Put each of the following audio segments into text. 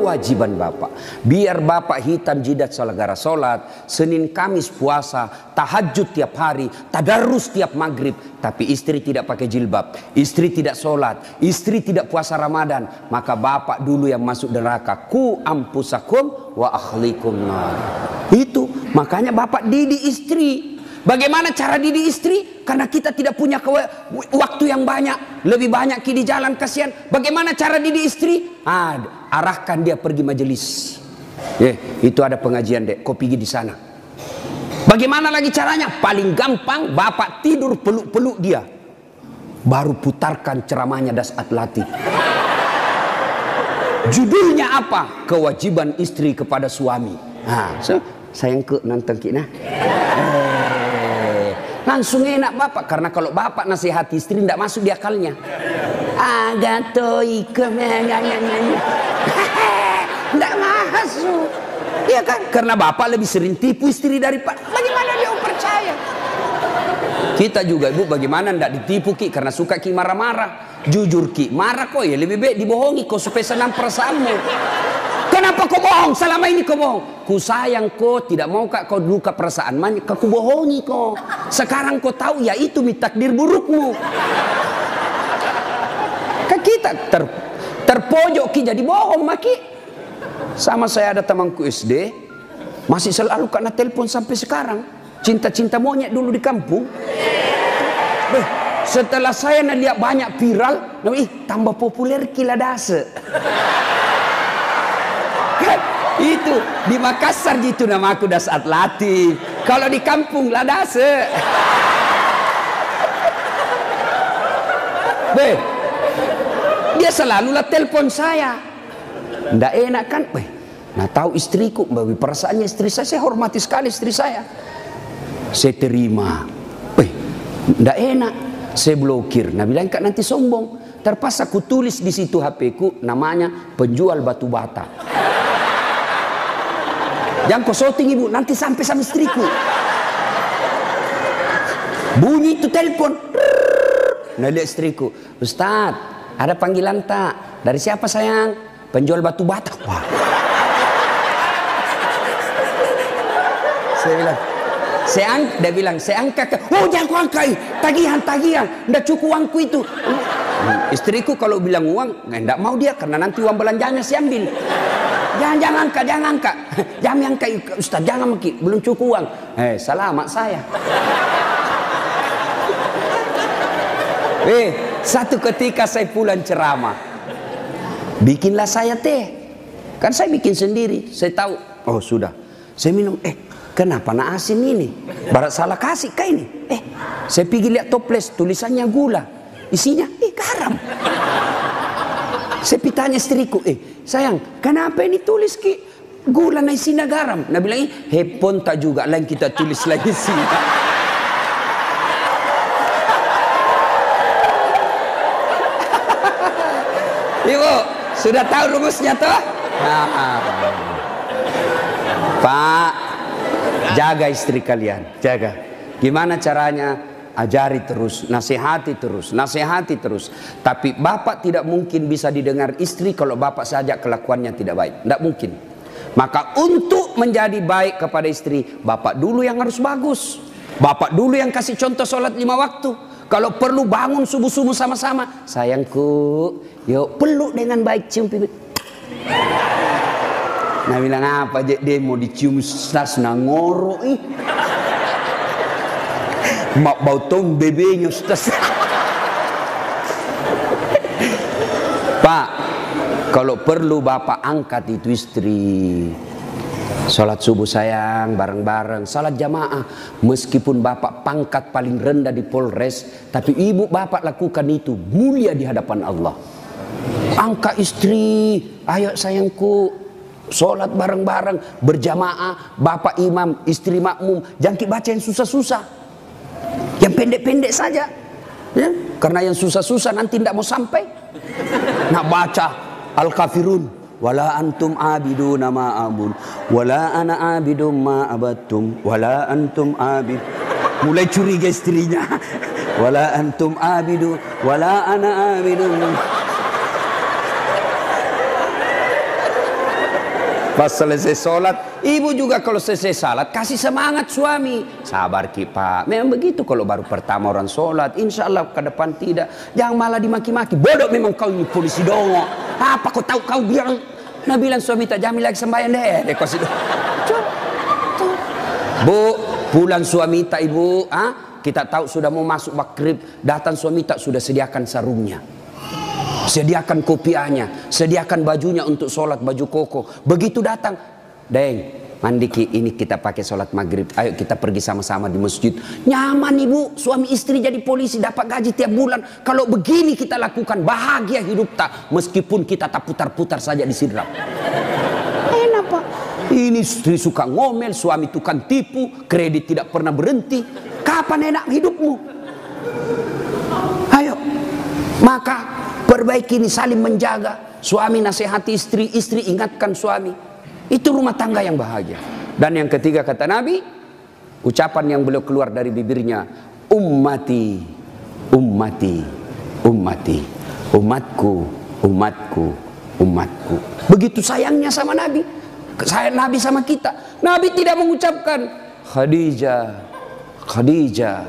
kewajiban bapak. Biar bapak hitam jidat selegara sholat, Senin Kamis puasa, tahajud tiap hari, tadarus tiap maghrib, tapi istri tidak pakai jilbab, istri tidak sholat, istri tidak puasa Ramadan, maka bapak dulu yang masuk neraka. Ku ampusakum wa akhlikum nar. Itu makanya bapak didik istri. Bagaimana cara didik istri? Karena kita tidak punya waktu yang banyak. Lebih banyak di jalan, kasihan. Bagaimana cara didik istri? Arahkan dia pergi majelis. Itu ada pengajian dek, kau pergi di sana. Bagaimana lagi caranya? Paling gampang, bapak tidur peluk-peluk dia. Baru putarkan ceramahnya Dasat Latif. Judulnya apa? Kewajiban istri kepada suami. Sayang ke nonton kita. Langsung enak bapak, karena kalau bapak nasihati istri tidak masuk di akalnya. Tidak masuk, iya kan? Karena bapak lebih sering tipu istri daripada. Bagaimana dia percaya? Kita juga ibu, bagaimana tidak ditipu ki? Karena suka ki marah-marah. Jujur ki, marah kok ya lebih baik dibohongi kau supaya senang perasaanmu. Kenapa kau bohong? Selama ini kau bohong. Ku sayang kau, tidak mau kau luka perasaan. Maka ku bohongi kau. Sekarang kau tahu ya itu takdir burukmu. Kan kita terpojok ki jadi bohong maki. Sama saya ada temanku SD, masih selalu kena telepon sampai sekarang. Cinta-cinta monyet dulu di kampung. Setelah saya lihat banyak viral, tambah populer kila dase. Itu di Makassar gitu nama aku Dasat Latif. Kalau di kampung Ladase. Dia selalu lah telepon saya. Nggak enak kan? Nah tahu istriku, perasaannya istri saya hormati sekali istri saya. Saya terima. Nggak enak. Saya blokir. Nah bilang kak nanti sombong. Terpaksa aku tulis di situ HP ku namanya penjual batu bata. Jangan kau shooting ibu, nanti sampai sama istriku. Bunyi itu telepon. Nah lihat istriku, Ustadz, ada panggilan tak? Dari siapa sayang? Penjual batu bata. Wah. Saya bilang, dia bilang, saya angkat. Oh jangan kau angkat, tagihan. Nggak cukup uangku itu. Istriku kalau bilang uang, nggak mau dia karena nanti uang belanjanya saya ambil. Jangan angkat. Jangan angkat Ustaz, jangan maki, belum cukup uang. Selamat saya. Satu ketika saya pulang ceramah. Bikinlah saya teh. Kan saya bikin sendiri. Saya tahu, oh sudah. Saya minum, kenapa nak asin ini? Barat salah kasih kah ini? Saya pergi lihat toples, tulisannya gula. Isinya, garam. Saya pitanya istriku, sayang, kenapa ini tulis ki gula na isinya garam? Nah bilang, hepon tak juga, lain kita tulis lagi sih. Ibu, sudah tahu rumusnya toh? Pak, jaga istri kalian, jaga. Gimana caranya? Ajari terus, nasihati terus. Tapi bapak tidak mungkin bisa didengar istri kalau bapak saja kelakuannya tidak baik. Tidak mungkin. Maka untuk menjadi baik kepada istri, bapak dulu yang harus bagus. Bapak dulu yang kasih contoh sholat 5 waktu. Kalau perlu bangun subuh-subuh sama-sama. Sayangku, yuk peluk dengan baik, cium pipi. Nah bilang apa dia mau dicium stas ngoro mak bau tong bebenya Ustaz. Pak, kalau perlu bapak angkat itu istri. Salat subuh sayang, bareng-bareng, salat jamaah. Meskipun bapak pangkat paling rendah di Polres, tapi ibu bapak lakukan itu mulia di hadapan Allah. Angkat istri, ayo sayangku, salat bareng-bareng, berjamaah, bapak imam, istri makmum. Jangan baca yang susah-susah. Yang pendek-pendek saja ya? Karena yang susah-susah nanti tidak mau sampai. Nak baca Al-Kafirun, wala antum abiduna ma abun, wala ana abidum ma abattum, wala antum abid. Mulai curiga istrinya. Wala antum abidu, wala ana abidum. Pas selesai sholat, ibu juga kalau selesai sholat kasih semangat suami. Sabar Ki Pak, memang begitu kalau baru pertama orang sholat. Insya Allah ke depan tidak. Jangan malah dimaki-maki. Bodoh memang kau ini polisi dongo. Apa kau tahu kau bilang? Nah bilang suami tak jamin lagi sembahyang deh. Kau situ. Bu, pulang suami tak ibu. Kita tahu sudah mau masuk maghrib. Datang suami tak sudah sediakan sarungnya. Sediakan kopiahnya, sediakan bajunya untuk sholat, baju koko. Begitu datang, Deng, mandi Ki, ini kita pakai sholat maghrib. Ayo kita pergi sama-sama di masjid. Nyaman ibu, suami istri jadi polisi dapat gaji tiap bulan. Kalau begini kita lakukan, bahagia hidup tak. Meskipun kita tak putar-putar saja di sidrap. Enak Pak. Ini istri suka ngomel, suami tukang tipu, kredit tidak pernah berhenti. Kapan enak hidupmu? Ayo, maka perbaiki ini, saling menjaga. Suami nasihati istri, istri ingatkan suami. Itu rumah tangga yang bahagia. Dan yang ketiga kata Nabi, ucapan yang beliau keluar dari bibirnya, ummati, ummati, ummati, umatku, umatku, umatku. Begitu sayangnya sama Nabi. Sayang Nabi sama kita. Nabi tidak mengucapkan Khadijah, Khadijah,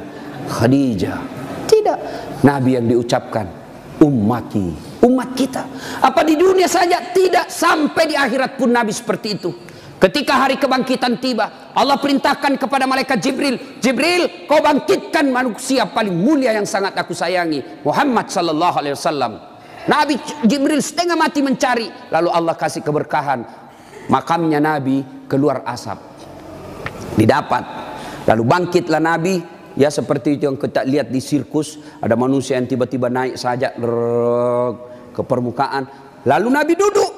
Khadijah. Tidak. Nabi yang diucapkan ummati, umat kita. Apa di dunia saja? Tidak, sampai di akhirat pun Nabi seperti itu. Ketika hari kebangkitan tiba, Allah perintahkan kepada malaikat Jibril, Jibril, kau bangkitkan manusia paling mulia yang sangat aku sayangi, Muhammad sallallahu alaihi wasallam. Nabi Jibril setengah mati mencari, lalu Allah kasih keberkahan, makamnya Nabi keluar asap, didapat. Lalu bangkitlah Nabi. Ya seperti itu yang kita lihat di sirkus, ada manusia yang tiba-tiba naik saja ke permukaan. Lalu Nabi duduk,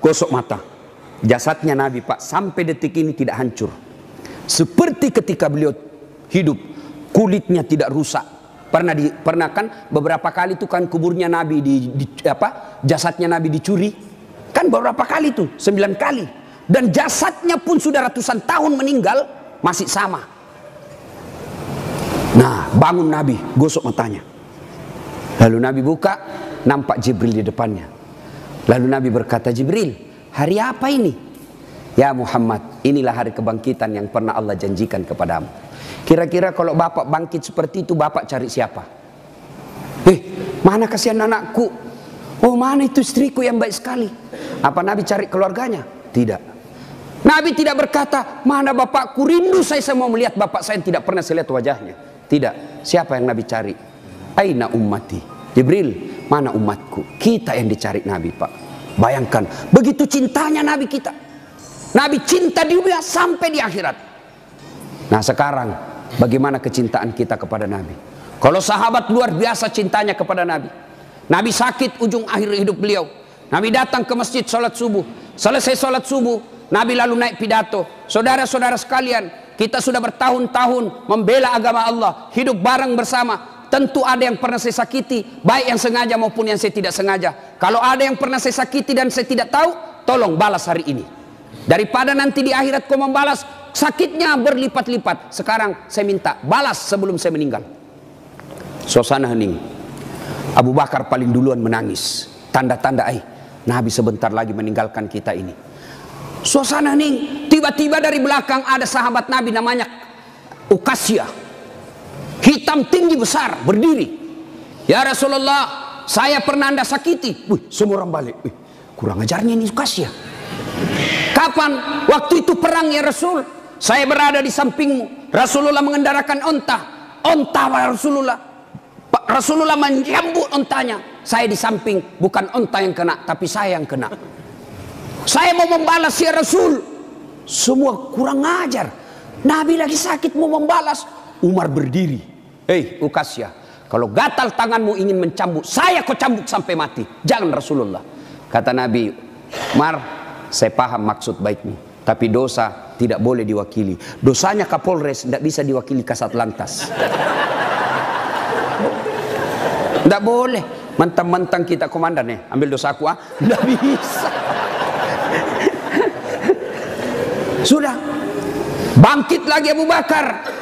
gosok mata. Jasadnya Nabi Pak sampai detik ini tidak hancur. Seperti ketika beliau hidup, kulitnya tidak rusak. Pernah kan beberapa kali itu kan kuburnya Nabi jasadnya Nabi dicuri. Kan beberapa kali itu, 9 kali. Dan jasadnya pun sudah ratusan tahun meninggal masih sama. Nah, bangun Nabi, gosok matanya. Lalu Nabi buka, nampak Jibril di depannya. Lalu Nabi berkata, Jibril, hari apa ini? Ya Muhammad, inilah hari kebangkitan yang pernah Allah janjikan kepadamu. Kira-kira kalau bapak bangkit seperti itu, bapak cari siapa? Mana kasihan anakku? Oh, mana itu istriku yang baik sekali? Apa Nabi cari keluarganya? Tidak. Nabi tidak berkata, mana bapakku, rindu saya mau melihat bapak saya yang tidak pernah saya lihat wajahnya. Tidak. Siapa yang Nabi cari? Aina ummati. Jibril, mana umatku? Kita yang dicari Nabi Pak. Bayangkan, begitu cintanya Nabi kita. Nabi cinta di dunia sampai di akhirat. Nah sekarang, bagaimana kecintaan kita kepada Nabi? Kalau sahabat luar biasa cintanya kepada Nabi. Nabi sakit ujung akhir hidup beliau. Nabi datang ke masjid sholat subuh. Selesai sholat subuh, Nabi lalu naik pidato. Saudara-saudara sekalian, kita sudah bertahun-tahun membela agama Allah, hidup bareng bersama. Tentu ada yang pernah saya sakiti, baik yang sengaja maupun yang saya tidak sengaja. Kalau ada yang pernah saya sakiti dan saya tidak tahu, tolong balas hari ini. Daripada nanti di akhirat kau membalas, sakitnya berlipat-lipat. Sekarang saya minta balas sebelum saya meninggal. Suasana hening. Abu Bakar paling duluan menangis. Tanda-tanda Nabi sebentar lagi meninggalkan kita ini. Suasana hening. Tiba-tiba dari belakang ada sahabat Nabi namanya Uqasyah. Hitam tinggi besar berdiri. Ya Rasulullah, saya pernah Anda sakiti. Semua orang balik. Kurang ajarnya ini Uqasyah. Kapan? Waktu itu perang ya Rasul. Saya berada di sampingmu. Rasulullah mengendarakan onta. Onta Rasulullah. Rasulullah menyambut ontanya. Saya di samping, bukan onta yang kena, tapi saya yang kena. Saya mau membalas ya Rasul. Semua kurang ajar. Nabi lagi sakit mau membalas. Umar berdiri. Uqasyah, kalau gatal tanganmu ingin mencambuk, saya kau cambuk sampai mati. Jangan Rasulullah. Kata Nabi, Umar, saya paham maksud baikmu, tapi dosa tidak boleh diwakili. Dosanya Kapolres tidak bisa diwakili Kasat Lantas. Tidak boleh. Mentang-mentang kita komandan ambil dosaku tidak bisa. Sudah bangkit lagi Abu Bakar.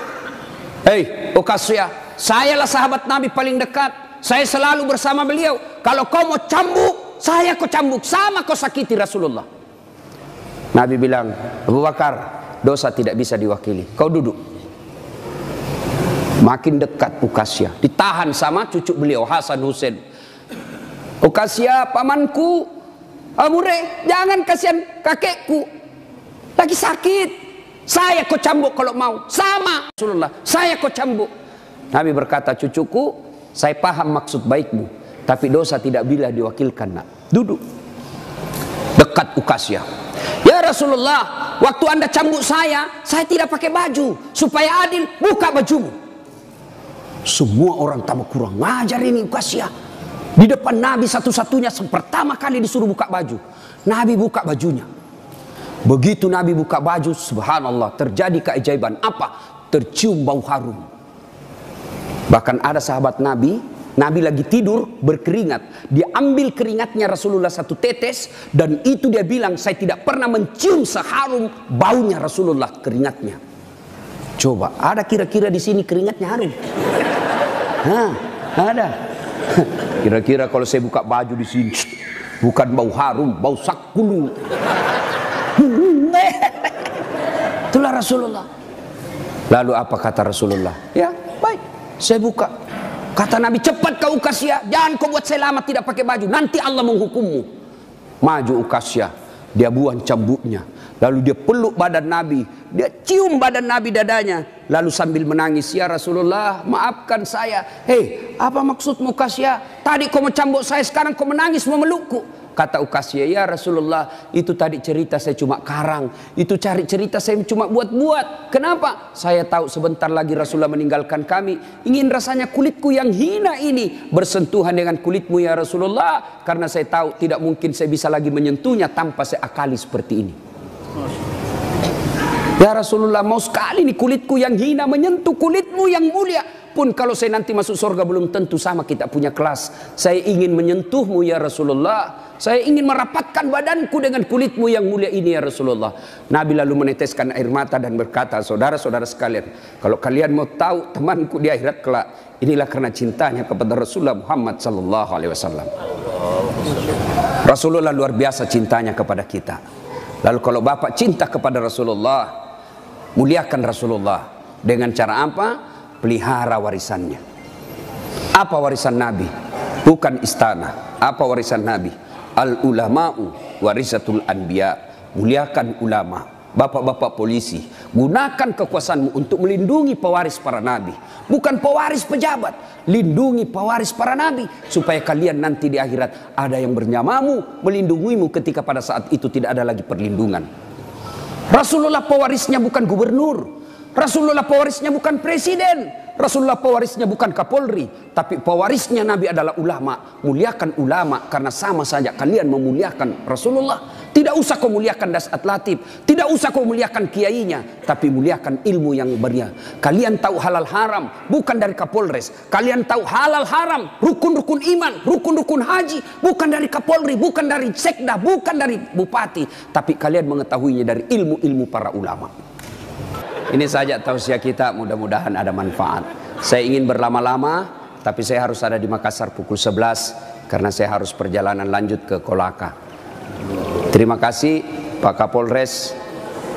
Uqasyah, sayalah sahabat Nabi paling dekat. Saya selalu bersama beliau. Kalau kau mau cambuk, saya kau cambuk. Sama kau sakiti Rasulullah. Nabi bilang, Abu Bakar, dosa tidak bisa diwakili, kau duduk. Makin dekat Ukasya, ditahan sama cucu beliau Hasan Husain. Ukasya, pamanku, Amure, jangan kasihan kakekku, lagi sakit. Saya kau cambuk kalau mau. Sama Rasulullah, saya kau cambuk. Nabi berkata, cucuku, saya paham maksud baikmu, tapi dosa tidak bila diwakilkan, nak. Duduk dekat Ukasya. Ya Rasulullah, waktu Anda cambuk saya tidak pakai baju. Supaya adil, buka bajumu. Semua orang tambah kurang ngajar ini Ukasya. Di depan Nabi satu-satunya pertama kali disuruh buka baju. Nabi buka bajunya. Begitu Nabi buka baju, subhanallah, terjadi keajaiban. Apa? Tercium bau harum. Bahkan ada sahabat Nabi, Nabi lagi tidur berkeringat. Dia ambil keringatnya Rasulullah satu tetes, dan itu dia bilang, saya tidak pernah mencium seharum baunya Rasulullah keringatnya. Coba, ada kira-kira di sini keringatnya harum? Hah, ada. Kira-kira kalau saya buka baju di sini, bukan bau harum, bau sakulu. Itulah Rasulullah. Lalu apa kata Rasulullah? Ya, baik, saya buka. Kata Nabi, cepat kau Ukasya, jangan kau buat saya lama tidak pakai baju, nanti Allah menghukummu. Maju Ukasya, dia buang cambuknya, lalu dia peluk badan Nabi, dia cium badan Nabi dadanya, lalu sambil menangis, ya Rasulullah, maafkan saya. Hei, apa maksudmu Ukasya? Tadi kau mau cambuk saya, sekarang kau menangis memelukku. Kata Ukasya, ya Rasulullah, itu tadi cerita saya cuma karang, itu cari cerita saya cuma buat-buat. Kenapa? Saya tahu sebentar lagi Rasulullah meninggalkan kami, ingin rasanya kulitku yang hina ini bersentuhan dengan kulitmu ya Rasulullah, karena saya tahu tidak mungkin saya bisa lagi menyentuhnya tanpa saya akali seperti ini. Ya Rasulullah, mau sekali nih kulitku yang hina menyentuh kulitmu yang mulia. Pun kalau saya nanti masuk surga belum tentu sama kita punya kelas. Saya ingin menyentuhmu ya Rasulullah. Saya ingin merapatkan badanku dengan kulitmu yang mulia ini ya Rasulullah. Nabi lalu meneteskan air mata dan berkata, saudara-saudara sekalian, kalau kalian mau tahu temanku di akhirat kelak, inilah karena cintanya kepada Rasulullah Muhammad sallallahu alaihi wasallam. Rasulullah luar biasa cintanya kepada kita. Lalu kalau Bapak cinta kepada Rasulullah, muliakan Rasulullah dengan cara apa? Pelihara warisannya. Apa warisan Nabi? Bukan istana. Apa warisan Nabi? Al ulama'u warisatul anbiya. Muliakan ulama. Bapak-bapak polisi, gunakan kekuasaanmu untuk melindungi pewaris para nabi, bukan pewaris pejabat. Lindungi pewaris para nabi supaya kalian nanti di akhirat ada yang bernyamamu, melindungimu ketika pada saat itu tidak ada lagi perlindungan. Rasulullah pewarisnya bukan gubernur, Rasulullah pewarisnya bukan presiden, Rasulullah pewarisnya bukan Kapolri, tapi pewarisnya Nabi adalah ulama. Muliakan ulama karena sama saja kalian memuliakan Rasulullah. Tidak usah kau muliakan Dasat Latif, tidak usah kau muliakan kiainya, tapi muliakan ilmu yang beria. Kalian tahu halal haram bukan dari Kapolres, kalian tahu halal haram, rukun-rukun iman, rukun-rukun haji bukan dari Kapolri, bukan dari sekda, bukan dari bupati, tapi kalian mengetahuinya dari ilmu-ilmu para ulama. Ini saja tausiah kita, mudah-mudahan ada manfaat. Saya ingin berlama-lama, tapi saya harus ada di Makassar pukul 11 karena saya harus perjalanan lanjut ke Kolaka. Terima kasih Pak Kapolres.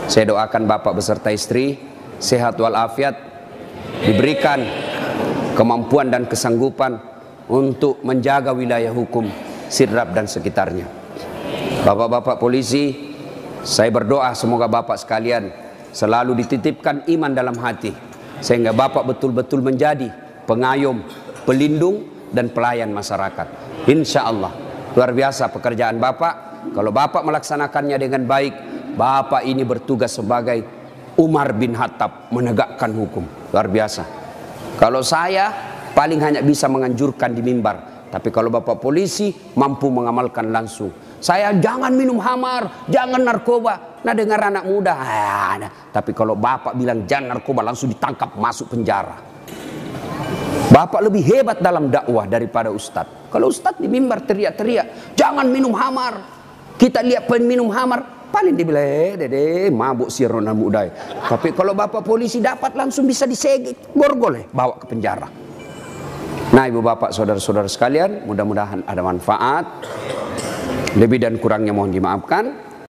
Saya doakan Bapak beserta istri sehat walafiat, diberikan kemampuan dan kesanggupan untuk menjaga wilayah hukum Sidrap dan sekitarnya. Bapak-bapak polisi, saya berdoa semoga Bapak sekalian selalu dititipkan iman dalam hati, sehingga Bapak betul-betul menjadi pengayom, pelindung, dan pelayan masyarakat. Insya Allah, luar biasa pekerjaan Bapak. Kalau Bapak melaksanakannya dengan baik, Bapak ini bertugas sebagai Umar bin Khattab, menegakkan hukum. Luar biasa. Kalau saya paling hanya bisa menganjurkan di mimbar, tapi kalau Bapak polisi mampu mengamalkan langsung. Saya jangan minum khamar, jangan narkoba. Nah dengar anak muda, tapi kalau Bapak bilang jangan narkoba, langsung ditangkap masuk penjara. Bapak lebih hebat dalam dakwah daripada ustadz. Kalau ustadz di mimbar teriak-teriak, jangan minum khamar. Kita lihat peminum khamar, paling dibilang, dede mabuk si Ronald Mudai. Tapi kalau Bapak polisi dapat langsung bisa disegit, borgol, bawa ke penjara. Nah ibu bapak saudara-saudara sekalian, mudah-mudahan ada manfaat. Lebih dan kurangnya mohon dimaafkan.